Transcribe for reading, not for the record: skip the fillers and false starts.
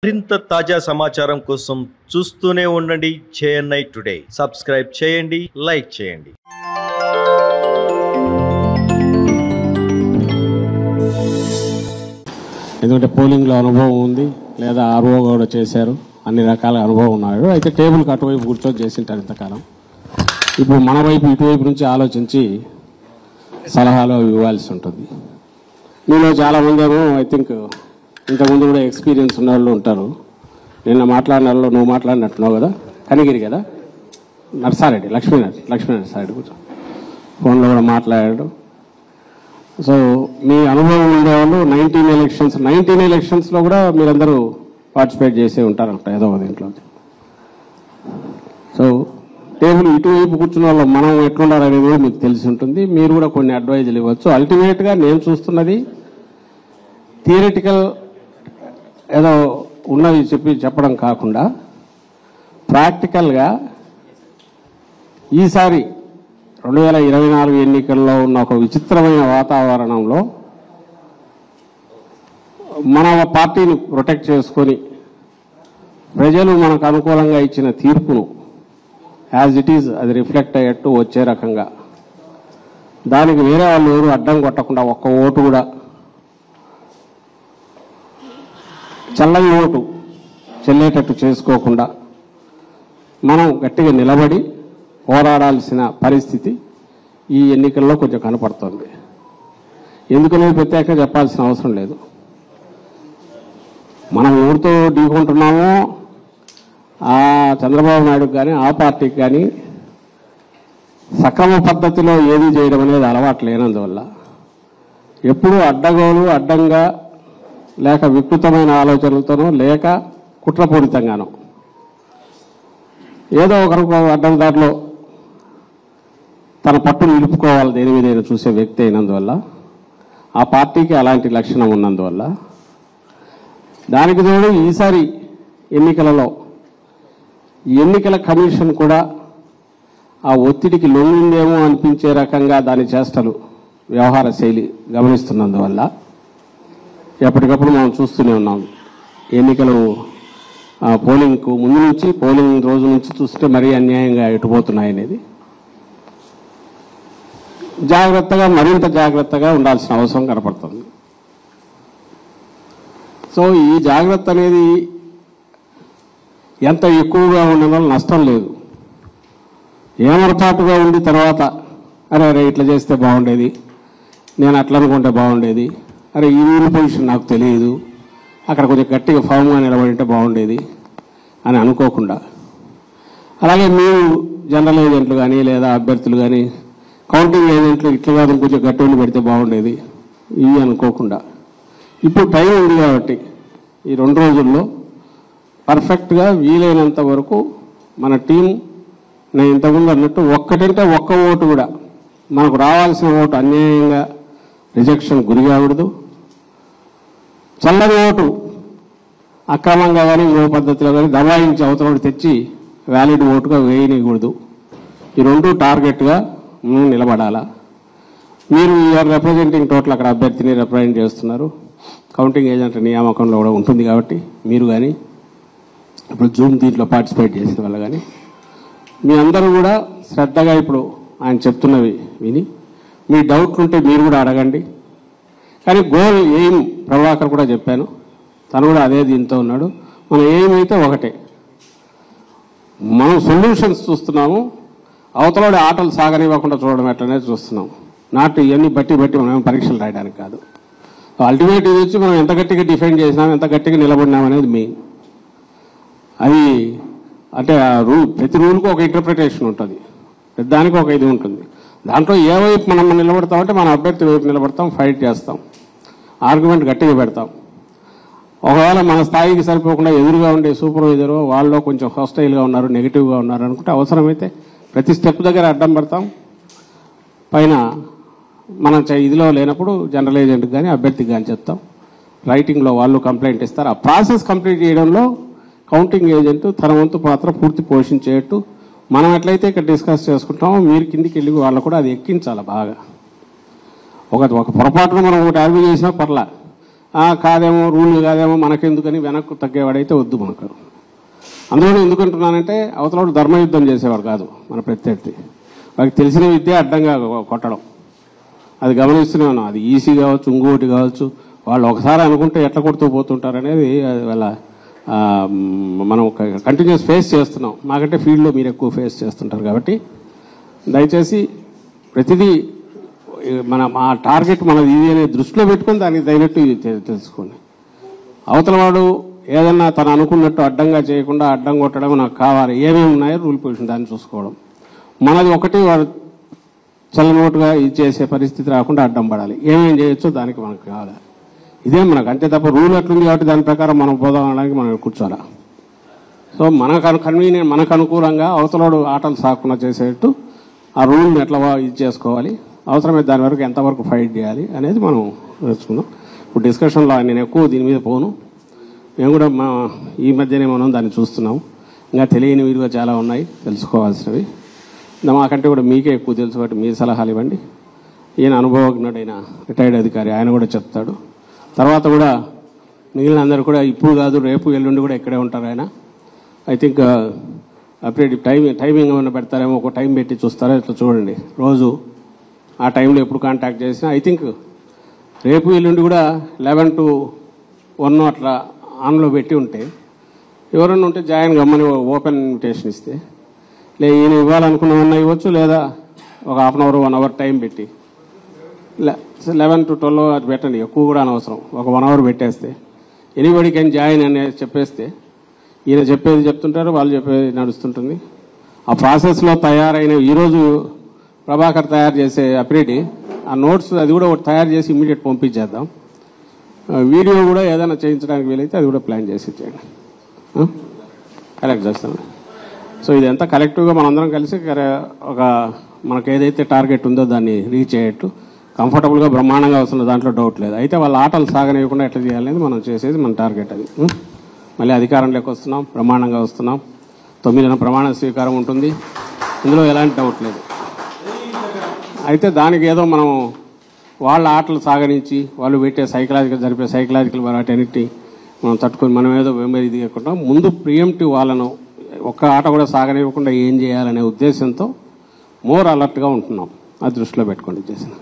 మరింత తాజా సమాచారం కోసం చూస్తూనే ఉండండి చెన్నై టుడే. సబ్స్క్రైబ్ చేయండి, లైక్ చేయండి. ఎందుకంటే పోలింగ్లో అనుభవం ఉంది, లేదా ఆర్ఓ కూడా చేశారు, అన్ని రకాల అనుభవం ఉన్నాడు. అయితే టేబుల్కి అటువైపు కూర్చొని చేసింటారు ఇంతకాలం. ఇప్పుడు మన వైపు ఇటువైపు నుంచి ఆలోచించి సలహాలు ఇవ్వాల్సి ఉంటుంది. మీలో చాలామంది ఏమో ఐ థింక్ ఇంతకుముందు కూడా ఎక్స్పీరియన్స్ ఉన్న వాళ్ళు ఉంటారు. నిన్న మాట్లాడిన వాళ్ళు నువ్వు మాట్లాడినట్టున్నావు కదా, కనిగిరి కదా, నర్సారెడ్డి లక్ష్మీనారాయణ సారెడ్డి కూర్చో ఫోన్లో కూడా మాట్లాడాడు. సో మీ అనుభవం ఉండేవాళ్ళు 19 ఎలక్షన్స్లో కూడా మీరందరూ పార్టిసిపేట్ చేసే ఉంటారంట ఏదో ఒక దీంట్లో. సో టేబుల్ ఇటువైపు కూర్చున్న వాళ్ళు మనం ఎట్లుండాలనేది కూడా మీకు తెలిసి ఉంటుంది. మీరు కూడా కొన్ని అడ్వైజులు ఇవ్వచ్చు. అల్టిమేట్గా నేను చూస్తున్నది థియరిటికల్ ఏదో ఉన్నది చెప్పడం కాకుండా ప్రాక్టికల్గా ఈసారి 2024 ఎన్నికల్లో ఉన్న ఒక విచిత్రమైన వాతావరణంలో మన పార్టీని ప్రొటెక్ట్ చేసుకొని ప్రజలు మనకు అనుకూలంగా ఇచ్చిన తీర్పును యాజ్ ఇట్ ఈజ్ అది రిఫ్లెక్ట్ అయ్యేట్టు వచ్చే రకంగా దానికి వేరే వాళ్ళు ఎవరు అడ్డం కొట్టకుండా ఒక్క ఓటు కూడా చల్లని ఓటు చెల్లేటట్టు చేసుకోకుండా మనం గట్టిగా నిలబడి పోరాడాల్సిన పరిస్థితి ఈ ఎన్నికల్లో కొంచెం కనపడుతోంది. ఎందుకనే ప్రత్యేకంగా చెప్పాల్సిన అవసరం లేదు. మనం ఎవరితో ఢీకొంటున్నామో ఆ చంద్రబాబు నాయుడుకి కానీ ఆ పార్టీకి కానీ సక్రమ పద్ధతిలో ఏది చేయడం అనేది అలవాటు లేనందువల్ల ఎప్పుడూ అడ్డంగా లేక వికృతమైన ఆలోచనలతోనో లేక కుట్రపూరితంగానో ఏదో ఒకరికి అడ్డం దారిలో తన పట్టు నిలుపుకోవాలి దేని మీద చూసే వ్యక్తి అయినందువల్ల ఆ పార్టీకి అలాంటి లక్షణం ఉన్నందువల్ల దానికి తోడు ఈసారి ఎన్నికలలో ఎన్నికల కమిషన్ కూడా ఆ ఒత్తిడికి లొంగిందేమో అనిపించే రకంగా దాని చేష్టలు వ్యవహార శైలి గమనిస్తున్నందువల్ల ఎప్పటికప్పుడు మనం చూస్తూనే ఉన్నాం. ఎన్నికలు పోలింగ్కు ముందు నుంచి పోలింగ్ రోజు నుంచి చూస్తే మరీ అన్యాయంగా ఎటుపోతున్నాయి అనేది మరింత జాగ్రత్తగా ఉండాల్సిన అవసరం కనపడుతుంది. సో ఈ జాగ్రత్త అనేది ఎంత ఎక్కువగా ఉండడం నష్టం లేదు. ఏమరపాటుగా ఉండి తర్వాత అరే ఇట్లా చేస్తే బాగుండేది, నేను అట్లా అనుకుంటే బాగుండేది, అరే ఈ రూల్ పొజిషన్ నాకు తెలియదు, అక్కడ కొంచెం గట్టిగా ఫామ్గా నిలబడింటే బాగుండేది అని అనుకోకుండా, అలాగే మీరు జనరల్ ఏజెంట్లు కానీ లేదా అభ్యర్థులు కానీ కౌంటింగ్ ఏజెంట్లు ఇట్లా కాదు కొంచెం గట్టి ఉండి పెడితే బాగుండేది ఇవి అనుకోకుండా ఇప్పుడు టైం ఉంది కాబట్టి ఈ 2 రోజుల్లో పర్ఫెక్ట్గా వీలైనంత వరకు మన టీం నేను ఇంతకుముందు అన్నట్టు ఒక్కటంటే ఒక్క ఓటు కూడా మనకు రావాల్సిన ఓటు అన్యాయంగా రిజెక్షన్ గురి కాకూడదు, చల్లని ఓటు అక్రమంగా కానీ ఇంకో పద్ధతిలో కానీ దబాయించి అవతల తెచ్చి వ్యాలిడ్ ఓటుగా వేయనీయకూడదు. ఈ 2 టార్గెట్గా నిలబడాలా. మీరు యూఆర్ రిప్రజెంటింగ్ టోటల్ అక్కడ అభ్యర్థిని రిప్రజెంట్ చేస్తున్నారు. కౌంటింగ్ ఏజెంట్ నియామకంలో కూడా ఉంటుంది కాబట్టి మీరు కానీ ఇప్పుడు జూమ్ దీంట్లో పార్టిసిపేట్ చేసిన వల్ల కానీ మీ అందరూ కూడా శ్రద్ధగా ఇప్పుడు ఆయన చెప్తున్నవి విని మీ డౌట్లు ఉంటే మీరు కూడా అడగండి. కానీ గోల్ ఎయిమ్ ప్రభాకర్ కూడా చెప్పాను, తను కూడా అదే దీంతో ఉన్నాడు. మన ఎయిమ్ అయితే ఒకటే, మనం సొల్యూషన్స్ చూస్తున్నాము, అవతలోడి ఆటలు సాగనివ్వకుండా చూడడం ఎట్లనే చూస్తున్నాం. నాటు ఇవన్నీ బట్టి మనం పరీక్షలు రాయడానికి కాదు. అల్టిమేట్ ఇది వచ్చి మనం ఎంత గట్టిగా డిఫెండ్ చేసినాం, ఎంత గట్టిగా నిలబడినాం అనేది మెయిన్. అది అంటే ప్రతి రూల్కి ఒక ఇంటర్ప్రిటేషన్ ఉంటుంది, దానికి ఒక ఇది ఉంటుంది. దాంట్లో ఏ వైపు మనం నిలబడతామంటే మన అభ్యర్థి వైపు నిలబడతాం, ఫైట్ చేస్తాం, ఆర్గ్యుమెంట్ గట్టిగా పెడతాం. ఒకవేళ మన స్థాయికి సరిపోకుండా ఎదురుగా ఉండే సూపర్వైజరు వాళ్ళు కొంచెం హాస్టైల్గా ఉన్నారు, నెగిటివ్గా ఉన్నారు అనుకుంటే అవసరమైతే ప్రతి స్టెప్ దగ్గర అడ్డం పడతాం. పైన మనం ఇదిలో లేనప్పుడు జనరల్ ఏజెంట్కి కానీ అభ్యర్థికి కానీ చెప్తాం. రైటింగ్లో వాళ్ళు కంప్లైంట్ ఇస్తారు. ఆ ప్రాసెస్ కంప్లీట్ చేయడంలో కౌంటింగ్ ఏజెంట్ తన వంతు పాత్ర పూర్తి పోషించేట్టు మనం ఎట్లయితే ఇక్కడ డిస్కస్ చేసుకుంటామో మీరు కిందికి వెళ్ళి వాళ్ళు కూడా అది ఎక్కించాలి బాగా. ఒక పొరపాటున మనం ఒకటి ఆర్గ్యూ చేసినా పర్లా, కాదేమో రూల్ కాదేమో మనకెందుకని వెనక్కు తగ్గేవాడైతే వద్దు మనకు. అందులో ఎందుకంటున్నానంటే అవతల ధర్మయుద్ధం చేసేవాడు కాదు మన ప్రత్యర్థి. వాడికి తెలిసిన విద్య అడ్డంగా కొట్టడం, అది గమనిస్తూనే ఉన్నాం. అది ఈసీ కావచ్చు, ఇంకోటి కావచ్చు. వాళ్ళు ఒకసారి అనుకుంటే ఎట్లా కొడుతూ పోతుంటారు అనేది వాళ్ళ మనం కంటిన్యూస్ ఫేస్ చేస్తున్నాం. మాకంటే ఫీల్డ్లో మీరు ఎక్కువ ఫేస్ చేస్తుంటారు కాబట్టి దయచేసి ప్రతిదీ మా టార్గెట్ మనది ఇది అనేది దృష్టిలో పెట్టుకొని దానికి తగినట్టు ఇది తెలుసుకోండి. అవతల వాడు ఏదన్నా తను అనుకున్నట్టు అడ్డంగా చేయకుండా అడ్డం కొట్టడం నాకు కావాలి, ఏమేమి ఉన్నాయో రూల్ పొజిషన్ దాన్ని చూసుకోవడం. మనది ఒకటి వాడు చల్లనోటుగా ఇది చేసే పరిస్థితి రాకుండా అడ్డం పడాలి. ఏమేం చేయొచ్చో దానికి మనకు కావాలి. ఇదే మనకు అంతే తప్ప రూల్ ఎట్లుంది కాబట్టి దాని ప్రకారం మనం పోదాం అనడానికి మనం కూర్చోాలా. సో కన్వీనియంట్ మనకు అనుకూలంగా అవతలోడు ఆటలు సాకుండా చేసేట్టు ఆ రూల్ని ఎట్లా ఇది చేసుకోవాలి, అవసరమైతే దాని వరకు ఎంతవరకు ఫైట్ చేయాలి అనేది మనం నేర్చుకుందాం. ఇప్పుడు డిస్కషన్లో నేను ఎక్కువ దీని మీద పోను. మేము కూడా ఈ మధ్యనే మనం దాన్ని చూస్తున్నాం. ఇంకా తెలియని విలువ చాలా ఉన్నాయి తెలుసుకోవాల్సినవి. మాకంటే కూడా మీకే ఎక్కువ తెలుసు కాబట్టి మీ సలహాలు ఇవ్వండి. ఈయన అనుభవజ్ఞుడైన రిటైర్డ్ అధికారి, ఆయన కూడా చెప్తాడు. తర్వాత కూడా మిగిలిన అందరూ కూడా ఇప్పుడు కాదు రేపు ఎల్లుండి కూడా ఇక్కడే ఉంటారు ఆయన. ఐ థింక్ అప్డేట్ టైమింగ్ ఏమైనా పెడతారేమో, ఒక టైం పెట్టి చూస్తారో ఇట్లా చూడండి. రోజు ఆ టైంలో ఎప్పుడు కాంటాక్ట్ చేసినా ఐ థింక్ రేపు ఎల్లుండి కూడా 11 to 1 అట్లా ఆన్లో పెట్టి ఉంటే ఎవరన్నా ఉంటే జాయిన్ గమ్మని ఓపెన్ ఇన్విటేషన్ ఇస్తే ఈయన ఇవ్వాలనుకున్నవన్నా ఇవ్వచ్చు, లేదా ఒక ½ hour 1 hour టైం పెట్టి 11 to 12 అది పెట్టండి. ఎక్కువ కూడా అనవసరం, ఒక 1 hour పెట్టేస్తే ఎనీబడి కెన్ జాయిన్ అని చెప్పేస్తే ఈయన చెప్పేది చెప్తుంటారు, వాళ్ళు చెప్పేది నడుస్తుంటుంది. ఆ ప్రాసెస్లో తయారైన ఈరోజు ప్రభాకర్ తయారు చేసే అప్డేట్ ఆ నోట్స్ అది కూడా ఒకటి తయారు చేసి ఇమ్మీడియట్ పంపించేద్దాం. వీడియో కూడా ఏదైనా చేయించడానికి వీలైతే అది కూడా ప్లాన్ చేసి ఇచ్చేయండి, కలెక్ట్ చేస్తాను. సో ఇదంతా కలెక్టివ్గా మనందరం కలిసి ఒక మనకు ఏదైతే టార్గెట్ ఉందో దాన్ని రీచ్ అయ్యేట్టు కంఫర్టబుల్గా బ్రహ్మాండంగా వస్తున్న దాంట్లో డౌట్ లేదు. అయితే వాళ్ళ ఆటలు సాగనివ్వకుండా ఎట్లా చేయాలనేది మనం చేసేది మన టార్గెట్ అది. మళ్ళీ అధికారంలోకి వస్తున్నాం, బ్రహ్మాండంగా వస్తున్నాం. 9న ప్రమాణ స్వీకారం ఉంటుంది, ఇందులో ఎలాంటి డౌట్ లేదు. అయితే దానికి ఏదో మనం వాళ్ళ ఆటలు సాగరించి వాళ్ళు పెట్టే సైకలాజికల్ వాటన్నిటి మనం తట్టుకొని మనం ఏదో ఇది కాకుండా ముందు ప్రియంటివ్ వాళ్ళను ఒక్క ఆట కూడా సాగనివ్వకుండా ఏం చేయాలనే ఉద్దేశంతో మోర్ అలర్ట్గా ఉంటున్నాం. అది దృష్టిలో పెట్టుకోండి చేసిన